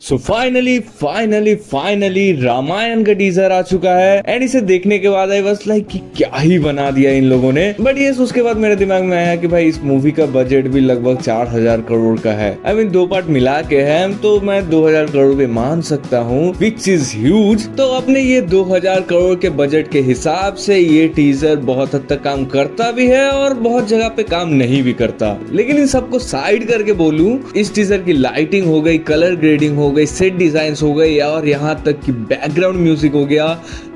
So finally Ramayan का teaser आ चुका है एंड इसे देखने के बाद आई वाज लाइक कि क्या ही बना दिया इन लोगों ने। बट ये उसके बाद मेरे दिमाग में आया कि भाई इस मूवी का बजट भी लगभग 4000 करोड़ का है। आई मीन दो पार्ट मिला के है तो मैं 2000 करोड़ भी मान सकता हूँ, विच इज ह्यूज। तो अपने ये 2000 करोड़ के बजट के हिसाब से ये टीजर बहुत हद तक काम करता भी है और बहुत जगह पे काम नहीं भी करता। लेकिन इन सबको साइड करके बोलूं, इस टीजर की लाइटिंग हो गई, कलर ग्रेडिंग हो गई, सेट डिजाइन हो गई और यहाँ तक कि बैकग्राउंड म्यूजिक हो गया,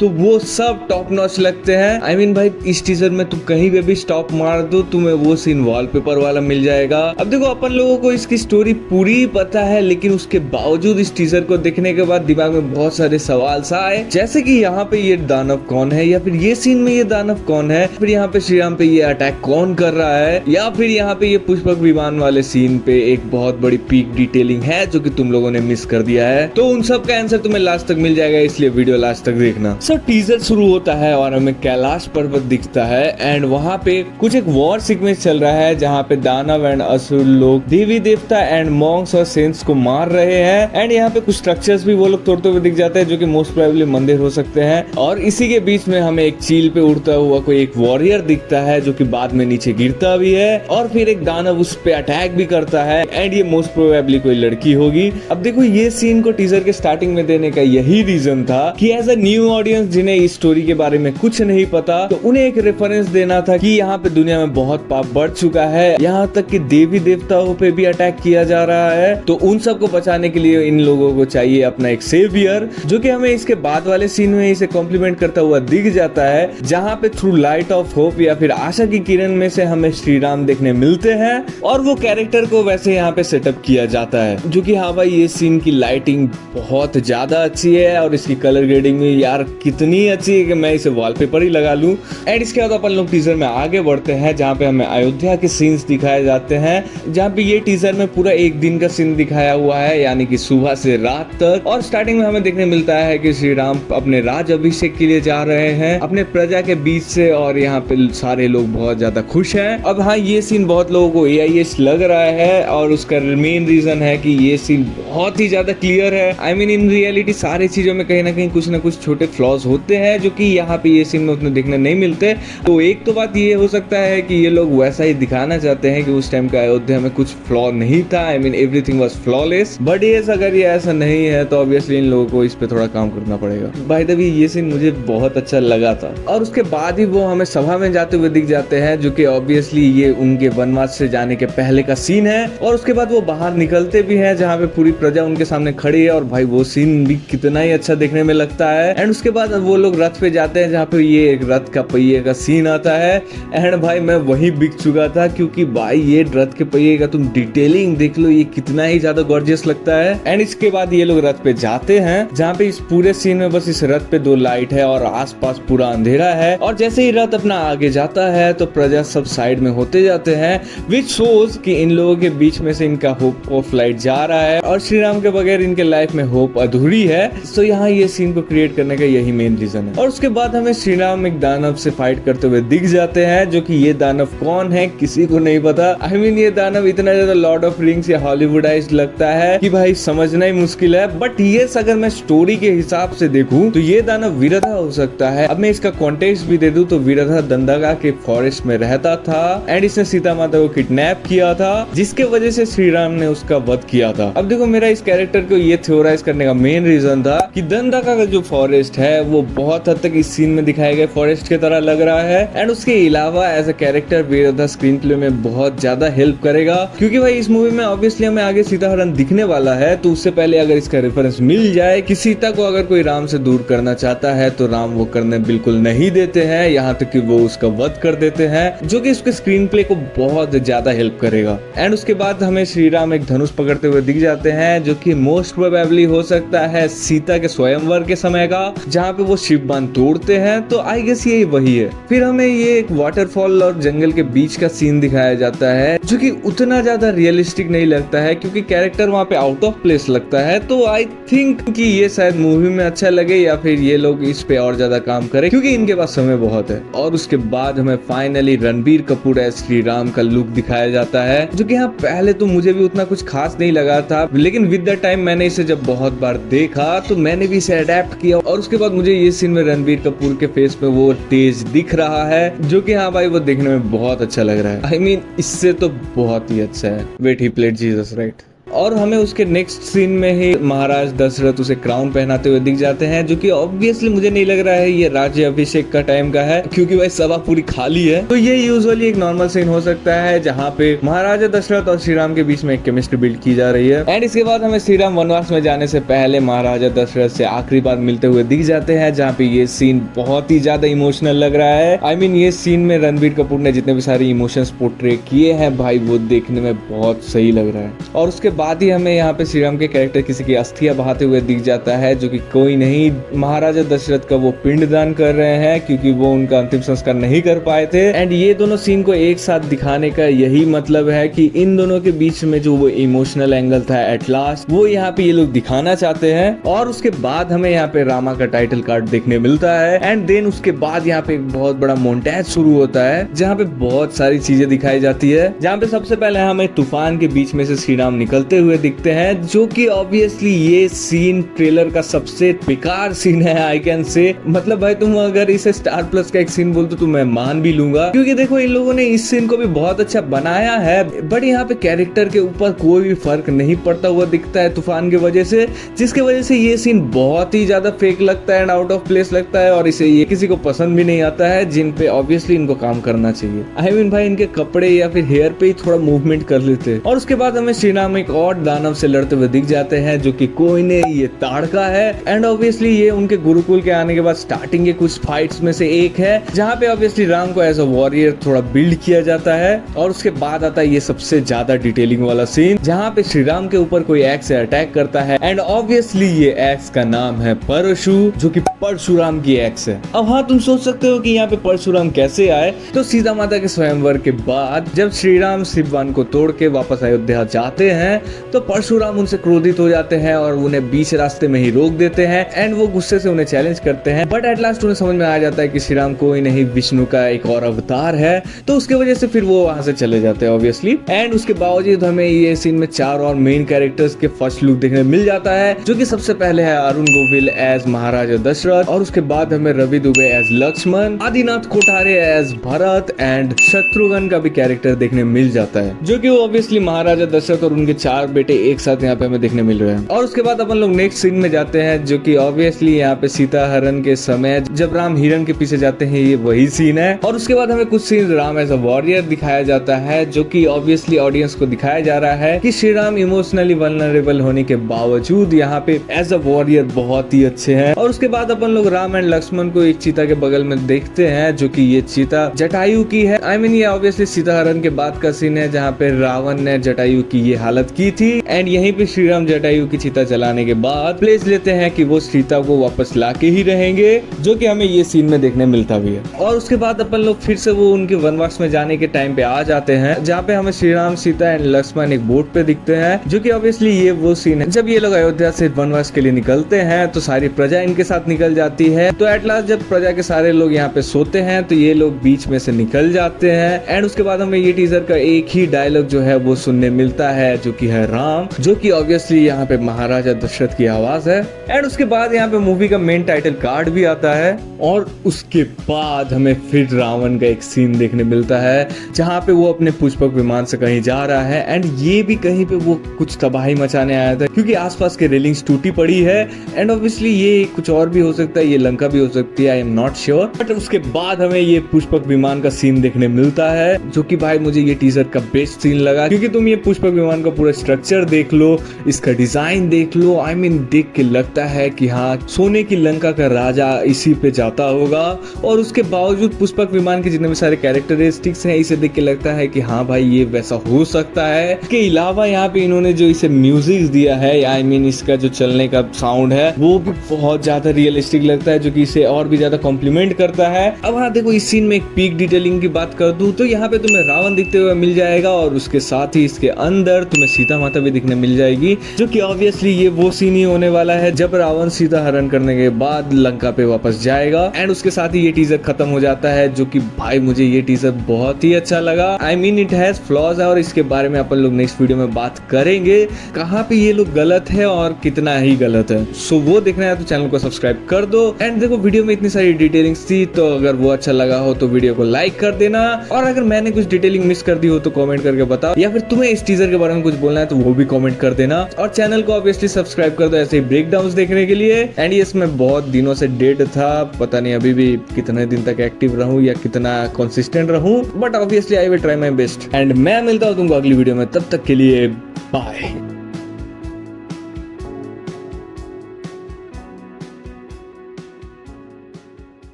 तो वो सब टॉप नॉच लगते हैं। आई मीन भाई इस टीजर में तुम कहीं पे भी स्टॉप मार दो तुम्हें वो सीन वॉलपेपर वाला मिल जाएगा। अब देखो अपन लोगों को इसकी स्टोरी पूरी पता है, लेकिन उसके बावजूद इस टीजर को देखने के बाद दिमाग में बहुत सारे सवाल सा आए, जैसे कि यहाँ पे ये दानव कौन है, या फिर ये सीन में ये दानव कौन है, फिर यहाँ पे श्री राम पे ये अटैक कौन कर रहा है, या फिर यहाँ पे ये पुष्पक विमान वाले सीन पे एक बहुत बड़ी पीक डिटेलिंग है जो कि तुम लोगों ने मिस कर दिया है। तो उन सब का आंसर तुम्हें लास्ट तक मिल जाएगा, इसलिए वीडियो लास्ट तक देखना। सर टीजर शुरू होता है और हमें कैलाश पर्वत दिखता है एंड वहाँ पे कुछ एक वॉर सीक्वेंस चल रहा है जहाँ पे दानव एंड असुर लोग देवी देवता एंड मॉन्क्स और सेंट्स को मार रहे हैं एंड यहाँ पे कुछ स्ट्रक्चर्स भी वो लोग तोड़ते हुए दिख जाते हैं जो कि मोस्ट प्रोबेबली मंदिर हो सकते हैं। और इसी के बीच में हमें एक चील पे उड़ता हुआ कोई एक वॉरियर दिखता है जो कि बाद में नीचे गिरता भी है और फिर एक दानव उस पे अटैक भी करता है एंड ये मोस्ट प्रोबेबली कोई लड़की होगी। अब देखो ये सीन को टीजर के स्टार्टिंग में देने का यही रीजन था कि एज अ न्यू ऑडियंस जिन्हें इस स्टोरी के बारे में कुछ नहीं पता, तो उन्हें एक रेफरेंस देना था कि यहाँ पे दुनिया में बहुत पाप बढ़ चुका है, यहाँ तक कि देवी देवताओं पे भी अटैक किया जा रहा है। तो उन सबको बचाने के लिए इन लोगों को चाहिए अपना एक सेवियर, जो कि हमें इसके बाद वाले सीन में इसे कॉम्प्लीमेंट करता हुआ दिख जाता है, जहाँ पे थ्रू लाइट ऑफ होप या फिर आशा की किरण में से हमें श्री राम देखने मिलते हैं और वो कैरेक्टर को वैसे यहाँ पे सेटअप किया जाता है। जो कि हाँ भाई ये सीन की लाइटिंग बहुत ज्यादा अच्छी है और इसकी कलर ग्रेडिंग भी यार कितनी अच्छी है कि मैं इसे वॉलपेपर ही लगा लूं। एंड इसके बाद अपन लोग टीजर में आगे बढ़ते हैं जहाँ पे हमें अयोध्या के सीन्स दिखाए जाते हैं, जहाँ पे ये टीजर में पूरा एक दिन का सीन दिखाया हुआ है, यानी कि सुबह से रात तक। और स्टार्टिंग में हमें देखने मिलता है कि श्री राम अपने राज अभिषेक के लिए जा रहे हैं अपने प्रजा के बीच से और यहाँ पे सारे लोग बहुत ज्यादा खुश हैं। अब हाँ ये सीन बहुत लोगों को AIS लग रहा है और उसका मेन रीजन है कि ये सीन बहुत ही ज्यादा क्लियर है। आई मीन इन रियलिटी सारी चीजों में कहीं ना कहीं कुछ ना कुछ छोटे फ्लॉज होते हैं जो कि यहाँ पे ये सीन में उतने देखने नहीं मिलते। तो एक तो बात ये हो सकता है कि ये लोग वैसा ही दिखाना चाहते हैं कि उस टाइम का अयोध्या में कुछ फ्लॉ नहीं था, I mean everything was flawless. But ये अगर ये ऐसा नहीं है तो ऑब्वियसली इन लोगों को इस पे थोड़ा काम करना पड़ेगा। बाय द वे ये सीन मुझे बहुत अच्छा लगा था। और उसके बाद ही वो हमें सभा में जाते हुए दिख जाते हैं, जो कि ऑब्वियसली ये उनके वनवास से जाने के पहले का सीन है। और उसके बाद वो बाहर निकलते भी हैं जहाँ पे पूरी प्रजा उनके सामने खड़ी है और भाई वो सीन भी कितना ही अच्छा देखने में लगता है। एंड उसके बाद वो लोग रथ पे जाते हैं जहाँ पे ये एक रथ का पहिए का सीन आता है एंड भाई मैं वही बिक चुका था, क्योंकि भाई ये रथ के पहिए का तुम डिटेलिंग देख लो, ये कितना ही ज्यादा गॉर्जियस लगता है। एंड इसके बाद ये लोग रथ पे जाते हैं जहाँ पे इस पूरे सीन में बस इस रथ पे 2 लाइट है और आसपास पूरा अंधेरा है। और जैसे ही रथ अपना आगे जाता है तो प्रजा सब साइड में होते जाते हैं, विच शोज कि इन लोगों के बीच में से इनका होप ऑफ लाइट जा रहा है और श्री राम के बगैर इनके लाइफ में होप अधूरी है। तो यहाँ ये सीन को क्रिएट करने का यही मेन रीजन है। और उसके बाद हमें श्री राम एक दानव से फाइट करते हुए दिख जाते हैं, जो कि ये दानव कौन है किसी को नहीं पता। आई मीन ये दानव इतना ज्यादा लॉर्ड ऑफ रिंग्स या हॉलीवुडाइज्ड लगता है कि भाई समझना ही मुश्किल है। बट ये अगर मैं स्टोरी के हिसाब से देखूं तो ये दानव विरधा हो सकता है। अब मैं इसका कॉन्टेक्स्ट भी दे दूं तो विरधा दंडका के फॉरेस्ट में रहता था एंड इसने सीता माता को किडनैप किया था, जिसके वजह से श्री राम ने उसका वध किया था। अब देखो मेरा इस कैरेक्टर को ये थ्योराइज करने का मेन रीजन था कि दंडका का जो फॉरेस्ट है वो बहुत हद तक इस सीन में दिखाए गए फॉरेस्ट की तरह लग रहा है। एंड उसके अलावा एज अ कैरेक्टर विरधा स्क्रीन प्ले में बहुत ज्यादा हेल्प करेगा, क्योंकि भाई इस मूवी में ऑब्वियसली हमें आगे सीता हरण दिखने वाला है। तो उससे पहले अगर इसका रेफरेंस मिल जाए कि सीता को अगर कोई राम से दूर करना चाहता है तो राम वो करने बिल्कुल नहीं देते हैं, यहाँ तक कि वो उसका वध कर देते हैं, जो कि उसके स्क्रीन प्ले को बहुत ज्यादा हेल्प करेगा। एंड उसके बाद हमें श्री राम एक धनुष पकड़ते हुए दिख जाते हैं, जो कि मोस्ट प्रोबेबली हो सकता है सीता के स्वयंवर के समय का, जहाँ जहाँ पे वो शिव बांध तोड़ते हैं, तो आई गेस ये वही है। फिर हमें ये एक वाटरफॉल और जंगल के बीच का सीन दिखाया जाता है जो कि उतना ज्यादा रियलिस्टिक नहीं लगता है, क्योंकि कैरेक्टर वहाँ पे आउट ऑफ प्लेस लगता है। तो आई थिंक कि ये शायद मूवी में अच्छा लगे या फिर ये लोग इस पे और ज्यादा काम करें, क्योंकि इनके पास समय बहुत है। और उसके बाद हमें फाइनली रणबीर कपूर एज श्री राम का लुक दिखाया जाता है, जो कि हाँ पहले तो मुझे भी उतना कुछ खास नहीं लगा था, लेकिन विद द टाइम मैंने इसे जब बहुत बार देखा तो मैंने भी इसे अडेप्ट किया। और उसके बाद मुझे ये सीन में रणबीर कपूर के फेस पे वो तेज दिख रहा है, जो कि हाँ भाई वो देखने में बहुत अच्छा लग रहा है। आई मीन इससे तो बहुत ही अच्छा है। Wait, he played Jesus right. और हमें उसके नेक्स्ट सीन में ही महाराज दशरथ उसे क्राउन पहनाते हुए दिख जाते हैं, जो कि ऑब्वियसली मुझे नहीं लग रहा है ये राज्य अभिषेक का टाइम का है, क्योंकि भाई सभा पूरी खाली है। तो ये यूजुअली एक नॉर्मल सीन हो सकता है जहाँ पे महाराजा दशरथ और श्री राम के बीच में एक केमिस्ट्री बिल्ड की जा रही है। एंड इसके बाद हमें श्री राम वनवास में जाने से पहले महाराजा दशरथ से आखिरी बार मिलते हुए दिख जाते हैं, जहाँ पे ये सीन बहुत ही ज्यादा इमोशनल लग रहा है। आई मीन ये सीन में रणबीर कपूर ने जितने भी सारे इमोशंस पोर्ट्रे किए हैं भाई, वो देखने में बहुत सही लग रहा है। और उसके बाद ही हमें यहाँ पे श्री राम के कैरेक्टर किसी की अस्थियां बहाते हुए दिख जाता है, जो कि कोई नहीं, महाराजा दशरथ का वो पिंडदान कर रहे हैं, क्योंकि वो उनका अंतिम संस्कार नहीं कर पाए थे। एंड ये दोनों सीन को एक साथ दिखाने का यही मतलब है कि इन दोनों के बीच में जो वो इमोशनल एंगल था एट लास्ट, वो यहाँ पे ये लोग दिखाना चाहते हैं। और उसके बाद हमें यहाँ पे रामा का टाइटल कार्ड देखने मिलता है। एंड देन उसके बाद यहाँ पे एक बहुत बड़ा मोन्टेज शुरू होता है, जहाँ पे बहुत सारी चीजें दिखाई जाती है, जहाँ पे सबसे पहले हमें तूफान के बीच में से श्री राम निकलते हुए दिखते हैं, जो कि ऑब्वियसली ये सीन ट्रेलर का सबसे बेकार सीन है आई कैन से। मतलब भाई तुम अगर इसे स्टार प्लस का एक सीन बोलते तो मैं मान भी लूंगा, क्योंकि देखो इन लोगों ने इस सीन को भी बहुत अच्छा बनाया है, बट यहाँ पे कैरेक्टर के ऊपर कोई भी फर्क नहीं पड़ता हुआ दिखता है तूफान की वजह से, जिसके वजह से ये सीन बहुत ही ज्यादा फेक लगता है एंड आउट ऑफ प्लेस लगता है, और इसे ये किसी को पसंद भी नहीं आता है, जिन पे ऑब्वियसली इनको काम करना चाहिए। आई मीन भाई इनके कपड़े या फिर हेयर पे ही थोड़ा मूवमेंट कर लेते। और उसके बाद हमें श्री राम एक और दानव से लड़ते हुए दिख जाते हैं, जो कि कोई नहीं ये ताड़का है। एंड ऑब्वियसली ये उनके गुरुकुल के आने के बाद स्टार्टिंग के कुछ फाइट्स में से एक है, जहाँ पे ऑब्वियसली राम को एज अ वॉरियर थोड़ा बिल्ड किया जाता है। और उसके बाद आता है ये सबसे ज्यादा डिटेलिंग वाला सीन, जहाँ पे श्री राम के ऊपर कोई एक्स से अटैक करता है। एंड ऑब्वियसली ये एक्स का नाम है परशु, जो कि परशुराम की एक्स है। अब हाँ तुम सोच सकते हो कि यहाँ पे परशुराम कैसे आए, तो सीता माता के स्वयंवर के बाद जब श्री राम शिवबान को तोड़ के वापस अयोध्या जाते हैं, तो परशुराम उनसे क्रोधित हो जाते हैं और उन्हें बीच रास्ते में ही रोक देते हैं। एंड वो गुस्से से उन्हें चैलेंज करते हैं, बट एट लास्ट उन्हें समझ में आ जाता है कि श्री राम कोई नहीं विष्णु का एक और अवतार है, तो उसके वजह से फिर वो वहां से चले जाते हैं ऑब्वियसली। एंड उसके बावजूद हमें ये सीन में 4 और मेन कैरेक्टर्स के फर्स्ट लुक देखने मिल जाता है, जो कि सबसे पहले है अरुण गोविल एज महाराजा दशरथ, और उसके बाद हमें Ravi Dubey as Lakshman, Adinath Kothare as Bharat, and Shatrughna का भी कैरेक्टर देखने मिल जाता है, जो कि वो ऑब्वियसली महाराजा दशरथ और उनके 4 बेटे एक साथ यहाँ पे हमें देखने मिल रहे हैं। और उसके बाद अपन लोग नेक्स्ट सीन में जाते हैं, जो कि ऑब्वियसली यहाँ पे सीता हरण के समय जब राम हिरण के पीछे जाते हैं, ये वही सीन है। और उसके बाद हमें कुछ scene Ram as a warrior दिखाया जाता है, जो कि ऑब्वियसली ऑडियंस को दिखाया जा रहा है कि श्री राम इमोशनली वल्नरेबल होने के बावजूद यहाँ पे एज अ वॉरियर बहुत ही अच्छे हैं। और उसके बाद अपन लोग राम एंड लक्ष्मण को एक चीता के बगल में देखते हैं, जो कि ये चीता जटायु की है। आई मीन ये ऑब्वियसली सीता हरण के बाद का सीन है, जहाँ पे रावण ने जटायु की ये हालत की थी। एंड यहीं पे श्री राम जटायु की चिता जलाने के बाद प्लेस लेते हैं कि वो सीता को वापस लाके ही रहेंगे, जो कि हमें ये सीन में देखने मिलता भी है। और उसके बाद अपन लोग फिर से वो उनके वनवास में जाने के टाइम पे आ जाते हैं, जहाँ पे हमें श्री राम सीता एंड लक्ष्मण एक बोट पे दिखते हैं, जो कि ऑब्वियसली ये वो सीन है जब ये लोग अयोध्या से वनवास के लिए निकलते हैं, तो सारी प्रजा इनके साथ निकल जाती है। तो एट लास्ट जब प्रजा के सारे लोग यहाँ पे सोते हैं, तो ये लोग बीच में से निकल जाते हैं। एंड उसके बाद हमें ये टीजर का एक ही डायलॉग जो है वो सुनने मिलता है, जो कि है राम, जो कि ऑब्वियसली यहाँ पे महाराजा दशरथ की आवाज है। एंड उसके बाद यहाँ पे मूवी का मेन टाइटल कार्ड भी आता है, और उसके बाद हमें फिर रावण का एक सीन देखने मिलता है, जहाँ पे वो अपने पुष्पक विमान से कहीं जा रहा है। एंड ये भी कहीं पे वो कुछ तबाही मचाने आया था, क्योंकि आसपास के रेलिंग्स टूटी पड़ी है। एंड ऑब्वियसली ये कुछ और भी हो सकता है, ये लंका भी हो सकती है, I am not sure. But उसके बाद हमें ये पुष्पक विमान का सीन देखने मिलता है, जो कि भाई मुझे ये टीजर का बेस्ट सीन लगा, क्योंकि तुम ये पुष्पक विमान का पूरा स्ट्रक्चर देख लो, इसका डिजाइन देख लो, आई मीन देख के लगता है कि हाँ सोने की लंका का राजा इसी पे जाता होगा। और उसके बावजूद पुष्पक विमान के जितने भी सारे कैरेक्टरिस्टिक्स हैं, इसे देख के लगता है कि हाँ भाई ये वैसा हो सकता है। इसके अलावा यहाँ पे इन्होंने जो इसे म्यूजिक दिया है, आई मीन इसका जो चलने का साउंड है वो भी बहुत ज्यादा रियलिस्टिक लगता है, जो कि इसे और भी ज्यादा कॉम्प्लीमेंट करता है। अब हाँ देखो, इस सीन में एक पीक डिटेलिंग की बात कर दूं तो यहाँ पे तुम्हें रावण दिखते हुए मिल जाएगा और उसके साथ ही इसके अंदर तुम्हें सीता माता भी दिखने मिल जाएगी, जो कि ऑब्वियसली ये वो सीन ही होने वाला है जब रावण सीता हरण करने के बाद लंका पे वापस जाएगा। एंड उसके साथ ही ये टीजर खत्म हो जाता है, जो कि भाई मुझे ये टीजर बहुत ही अच्छा लगा। I mean it has flaws है और इसके बारे में अपन लोग नेक्स्ट वीडियो में बात करेंगे, कहाँ पे ये लोग गलत है और कितना ही गलत है। सो वो देखना है तो चैनल को सब्सक्राइब कर दो। एंड देखो वीडियो में इतनी सारी डिटेलिंग्स थी, तो अगर वो अच्छा लगा हो तो वीडियो को लाइक कर देना, और अगर मैंने कुछ डिटेलिंग मिस कर दी हो तो कमेंट करके बताओ, या फिर तुम्हें इस टीजर के बारे में कुछ बोलना है तो वो भी कमेंट कर देना। और चैनल को ऑब्वियसली सब्सक्राइब कर दो ऐसे ही ब्रेकडाउन्स देखने के लिए। एंड यस, मैं बहुत दिनों से डेड था, पता नहीं अभी भी कितने दिन तक एक्टिव रहूं या कितना कंसिस्टेंट रहूं, but obviously I will try my best. And मैं मिलता हूं तुमको अगली वीडियो में, तब तक के लिए बाय।